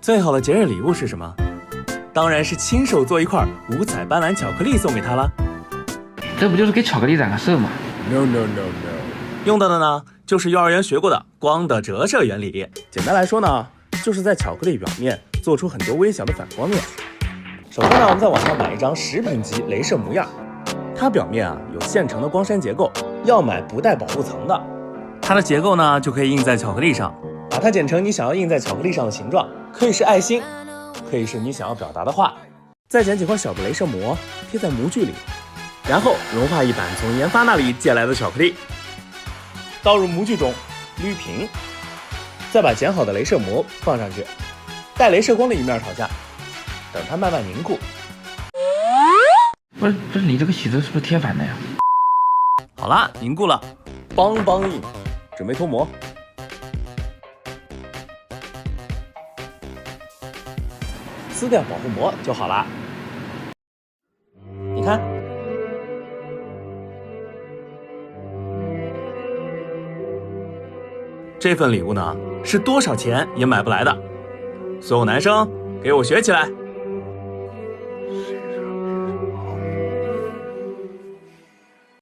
最好的节日礼物是什么？当然是亲手做一块五彩斑斓巧克力送给他了。这不就是给巧克力染个色吗？ No no no no， 用到的呢就是幼儿园学过的光的折射原理。简单来说呢，就是在巧克力表面做出很多微小的反光面。首先呢，我们在网上买一张食品级镭射模样，它表面有现成的光栅结构，要买不带保护层的。它的结构呢就可以印在巧克力上，把它剪成你想要印在巧克力上的形状，可以是爱心，可以是你想要表达的话。再剪几块小的镭射膜贴在模具里，然后融化一板从研发那里借来的巧克力，倒入模具中，捋平，再把剪好的镭射膜放上去，带镭射光的一面朝下，等它慢慢凝固。不是，你这个喜字是不是贴反的呀？好啦，凝固了，邦邦硬，准备脱模。撕掉保护膜就好啦。你看，这份礼物呢，是多少钱也买不来的。所有男生，给我学起来！